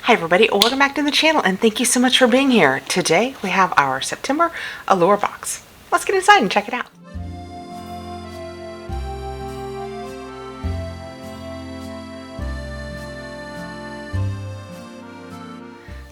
Hi everybody, welcome back to the channel and thank you so much for being here. Today we have our September Allure box. Let's get inside and check it out.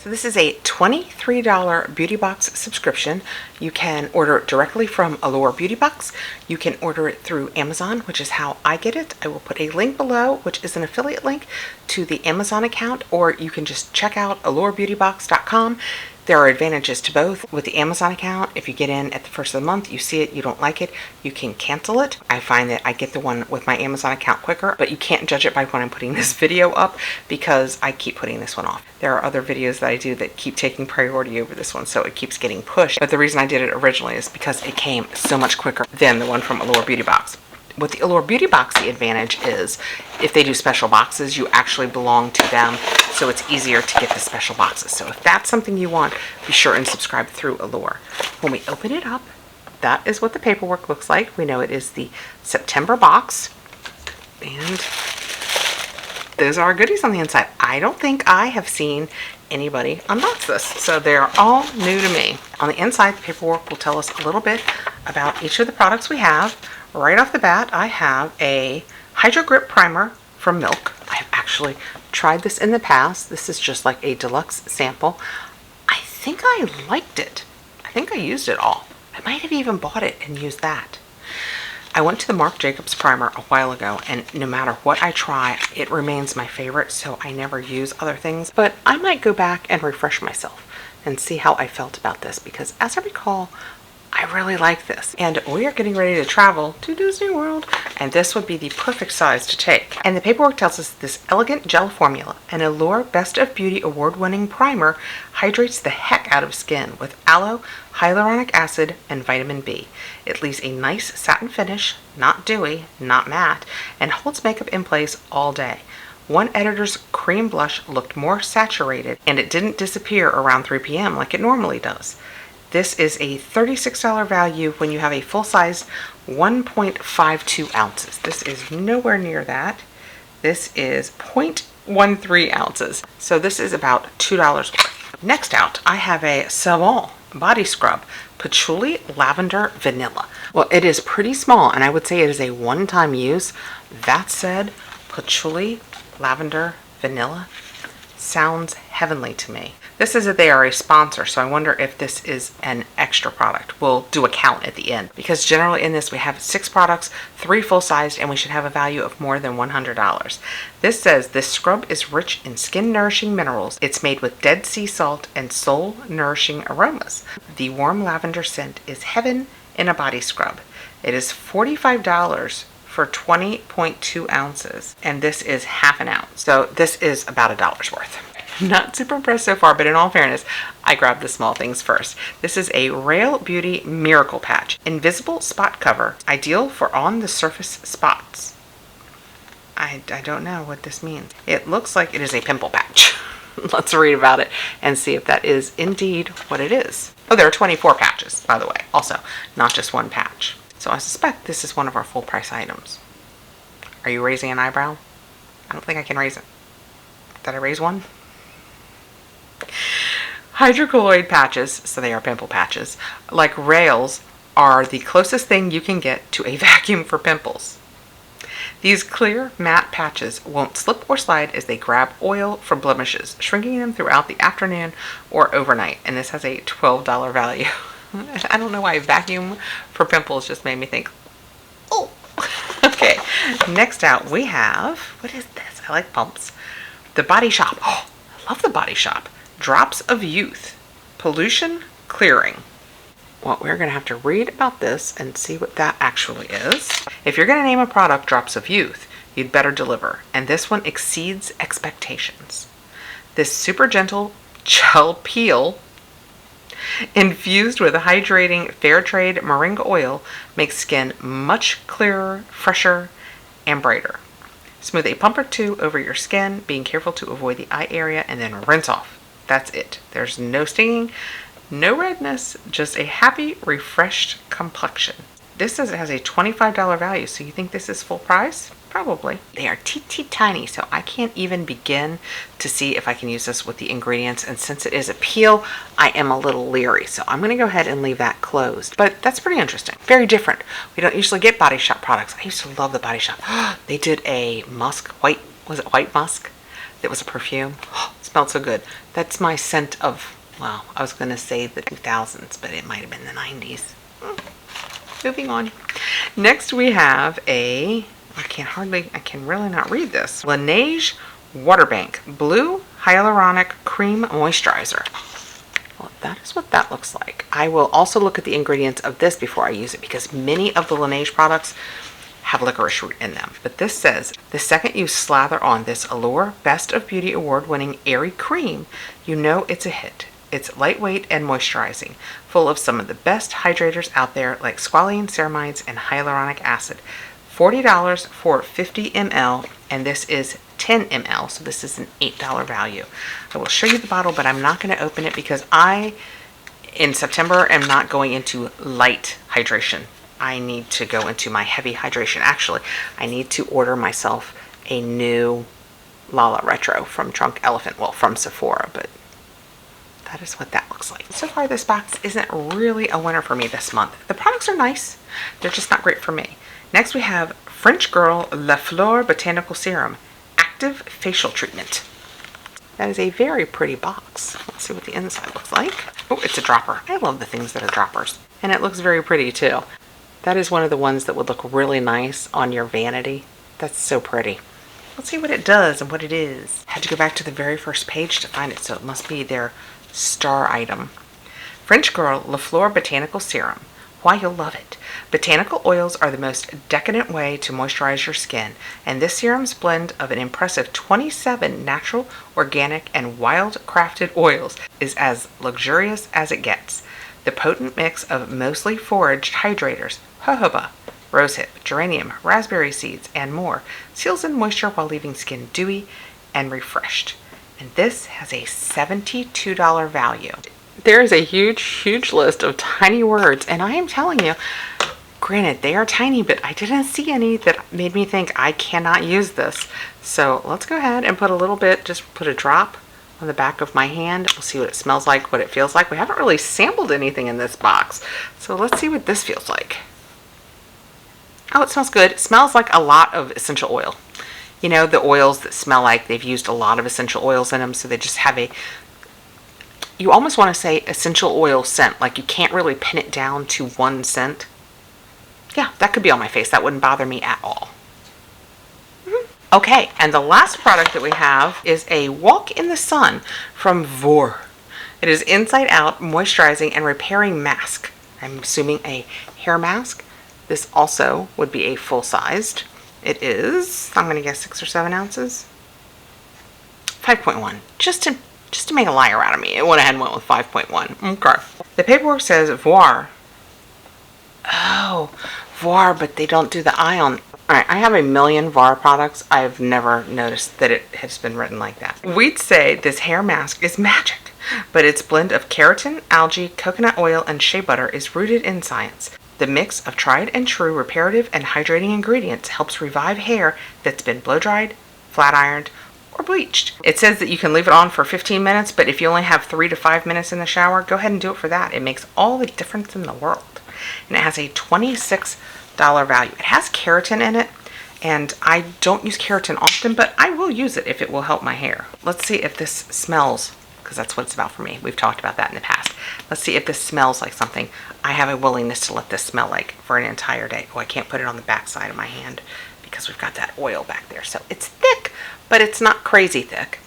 So this is a $23 beauty box subscription. You can order it directly from Allure Beauty Box. You can order it through Amazon, which is how I get it. I will put a link below, which is an affiliate link to the Amazon account, or you can just check out AllureBeautyBox.com. There are advantages to both. With the Amazon account, if you get in at the first of the month, you see it, you don't like it, you can cancel it. I find that I get the one with my Amazon account quicker, but you can't judge it by when I'm putting this video up because I keep putting this one off. There are other videos that I do that keep taking priority over this one, so it keeps getting pushed. But the reason I did it originally is because it came so much quicker than the one from Allure Beauty Box. With the Allure Beauty Box, the advantage is if they do special boxes, you actually belong to them, so it's easier to get the special boxes. So if that's something you want, be sure and subscribe through Allure. When we open it up, that is what the paperwork looks like. We know it is the September box, and those are our goodies on the inside. I don't think I have seen anybody unbox this, so they're all new to me. On the inside, the paperwork will tell us a little bit about each of the products we have. Right off the bat, I have a Hydro Grip Primer from Milk. I have actually tried this in the past. This is just like a deluxe sample. I think I liked it. I think I used it all. I might have even bought it and used that. I went to the Marc Jacobs primer a while ago, and no matter what I try, it remains my favorite, so I never use other things. But I might go back and refresh myself and see how I felt about this, because as I recall, I really like this. And we are getting ready to travel to Disney World, and this would be the perfect size to take. And the paperwork tells us this elegant gel formula, an Allure Best of Beauty award-winning primer, hydrates the heck out of skin with aloe, hyaluronic acid, and vitamin B. It leaves a nice satin finish, not dewy, not matte, and holds makeup in place all day. One editor's cream blush looked more saturated, and it didn't disappear around 3 p.m. like it normally does. This is a $36 value when you have a full-size 1.52 ounces. This is nowhere near that. This is 0.13 ounces. So this is about $2 worth. Next out, I have a Savon body scrub, Patchouli Lavender Vanilla. Well, it is pretty small, and I would say it is a one-time use. That said, Patchouli Lavender Vanilla sounds heavenly to me. This is that they are a sponsor, so I wonder if this is an extra product. We'll do a count at the end, because generally in this we have 6 products, 3 full-sized, and we should have a value of more than $100. This says this scrub is rich in skin-nourishing minerals. It's made with Dead Sea salt and soul-nourishing aromas. The warm lavender scent is heaven in a body scrub. It is $45 for 20.2 ounces, and this is half an ounce. So this is about $1 worth. Not super impressed so far, but in all fairness, I grabbed the small things first. This is a Real Beauty Miracle Patch, invisible spot cover, ideal for on-the-surface spots. I don't know what this means. It looks like it is a pimple patch. Let's read about it and see if that is indeed what it is. Oh, there are 24 patches, by the way, also, not just one patch. So I suspect this is one of our full price items. Are you raising an eyebrow? I don't think I can raise it. Did I raise one? Hydrocolloid patches, so they are pimple patches, like rails, are the closest thing you can get to a vacuum for pimples. These clear, matte patches won't slip or slide as they grab oil from blemishes, shrinking them throughout the afternoon or overnight, and this has a $12 value. I don't know why vacuum for pimples just made me think, oh. Okay, next out we have, what is this? I like pumps. The Body Shop. Oh, I love the Body Shop. Drops of Youth, pollution clearing. Well, we're going to have to read about this and see what that actually is. If you're going to name a product Drops of Youth, you'd better deliver, and this one exceeds expectations. This super gentle gel peel infused with hydrating fair trade moringa oil makes skin much clearer, fresher, and brighter. Smooth a pump or two over your skin, being careful to avoid the eye area, and then rinse off. That's it. There's no stinging, no redness, just a happy, refreshed complexion. This says it has a $25 value, so you think this is full price? Probably. They are teeny tiny, so I can't even begin to see if I can use this with the ingredients. And since it is a peel, I am a little leery. So I'm going to go ahead and leave that closed. But that's pretty interesting. Very different. We don't usually get Body Shop products. I used to love the Body Shop. They did a musk, was it white musk? That was a perfume. It smelled so good. That's my scent of, well, I was going to say the 2000s, but it might have been the 90s. Moving on. Next we have a, I can really not read this. Laneige Water Bank Blue Hyaluronic Cream Moisturizer. Well, that is what that looks like. I will also look at the ingredients of this before I use it because many of the Laneige products have licorice root in them. But this says, the second you slather on this Allure Best of Beauty Award-winning Airy Cream, you know it's a hit. It's lightweight and moisturizing, full of some of the best hydrators out there like squalene, ceramides, and hyaluronic acid. $40 for 50 ml, and this is 10 ml, so this is an $8 value. I will show you the bottle, but I'm not going to open it because I, in September, am not going into light hydration. I need to go into my heavy hydration. Actually, I need to order myself a new Lala Retro from Drunk Elephant, well, from Sephora, but that is what that looks like. So far, this box isn't really a winner for me this month. The products are nice. They're just not great for me. Next, we have French Girl La Fleur Botanical Serum Active Facial Treatment. That is a very pretty box. Let's see what the inside looks like. Oh, it's a dropper. I love the things that are droppers. And it looks very pretty, too. That is one of the ones that would look really nice on your vanity. That's so pretty. Let's see what it does and what it is. I had to go back to the very first page to find it, so it must be their star item. French Girl La Fleur Botanical Serum. Why you'll love it. Botanical oils are the most decadent way to moisturize your skin, and this serum's blend of an impressive 27 natural, organic, and wild-crafted oils is as luxurious as it gets. The potent mix of mostly foraged hydrators, jojoba, rosehip, geranium, raspberry seeds, and more seals in moisture while leaving skin dewy and refreshed. And this has a $72 value. There is a huge list of tiny words, and I am telling you, granted, they are tiny, but I didn't see any that made me think I cannot use this. So let's go ahead and put a little bit, just put a drop on the back of my hand. We'll see what it smells like, what it feels like. We haven't really sampled anything in this box, so let's see what this feels like. Oh, it smells good. It smells like a lot of essential oil. You know, the oils that smell like they've used a lot of essential oils in them, so they just have a, you almost want to say essential oil scent, like you can't really pin it down to one scent. Yeah, that could be on my face. That wouldn't bother me at all. Okay, and the last product that we have is a Walk in the Sun from Allure. It is inside out moisturizing and repairing mask. I'm assuming a hair mask. This also would be a full-sized. It is, I'm going to guess 6 or 7 ounces. 5.1, just to make a liar out of me. I went ahead and went with 5.1. Okay. The paperwork says Allure. Oh, Allure, but they don't do the eye on. Alright, I have a million Allure products. I've never noticed that it has been written like that. We'd say this hair mask is magic, but its blend of keratin, algae, coconut oil, and shea butter is rooted in science. The mix of tried and true reparative and hydrating ingredients helps revive hair that's been blow-dried, flat-ironed, or bleached. It says that you can leave it on for 15 minutes, but if you only have 3 to 5 minutes in the shower, go ahead and do it for that. It makes all the difference in the world. And it has a $26 value. It has keratin in it, and I don't use keratin often, but I will use it if it will help my hair. Let's see if this smells, because that's what it's about for me. We've talked about that in the past. Let's see if this smells like something I have a willingness to let this smell like for an entire day. Oh, I can't put it on the back side of my hand because we've got that oil back there. So it's thick, but it's not crazy thick.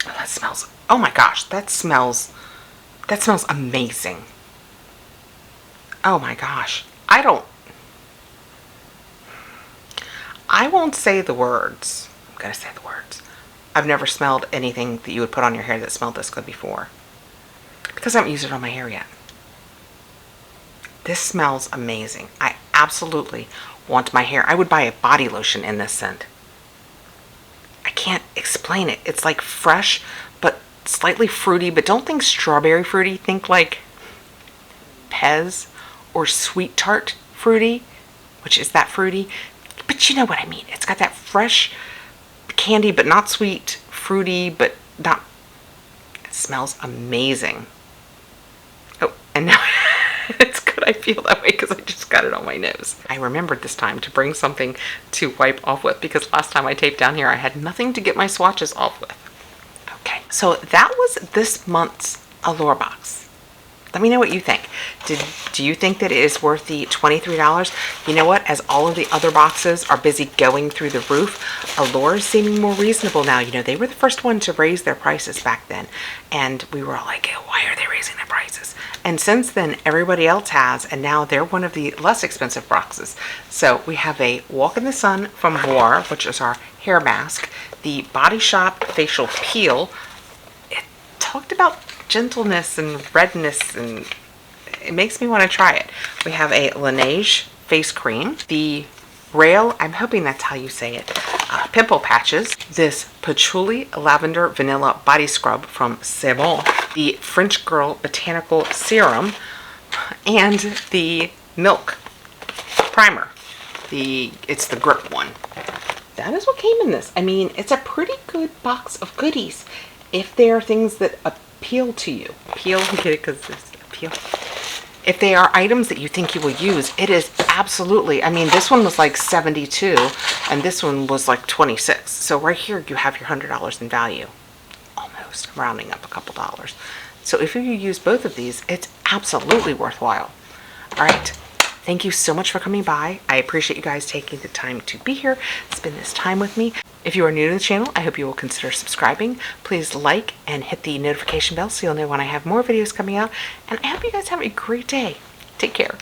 Oh, that smells, oh my gosh, that smells amazing. Oh my gosh. I won't say the words. I'm going to say the words. I've never smelled anything that you would put on your hair that smelled this good before, because I haven't used it on my hair yet. This smells amazing. I absolutely want my hair. I would buy a body lotion in this scent. I can't explain it. It's like fresh, but slightly fruity, but don't think strawberry fruity. Think like Pez or Sweet Tart fruity, which is that fruity. but you know what I mean. It's got that fresh candy, but not sweet, fruity, but not, it smells amazing. Oh, and now it's good I feel that way because I just got it on my nose. I remembered this time to bring something to wipe off with because last time I taped down here I had nothing to get my swatches off with. Okay, so that was this month's Allure box. Let me know what you think. Do you think that it is worth the $23? You know what? As all of the other boxes are busy going through the roof, Allure is seeming more reasonable now. You know, they were the first one to raise their prices back then. And we were all like, why are they raising their prices? And since then, everybody else has, and now they're one of the less expensive boxes. So we have a Walk in the Sun from Allure, which is our hair mask. The Body Shop Facial Peel. It talked about gentleness and redness, and it makes me want to try it. We have a Laneige face cream, the Rail, I'm hoping that's how you say it, Pimple Patches, this Patchouli Lavender Vanilla Body Scrub from C'est Bon, the French Girl Botanical Serum, and the Milk Primer. It's the grip one. That is what came in this. I mean, it's a pretty good box of goodies if they are things that appeal to you. Appeal, get it because it's appeal. If they are items that you think you will use, it is absolutely, I mean, this one was like 72 and this one was like 26. So right here you have your $100 in value. Almost, I'm rounding up a couple dollars. So if you use both of these, it's absolutely worthwhile. All right. Thank you so much for coming by. I appreciate you guys taking the time to be here, spend this time with me. If you are new to the channel, I hope you will consider subscribing. Please like and hit the notification bell so you'll know when I have more videos coming out. And I hope you guys have a great day. Take care.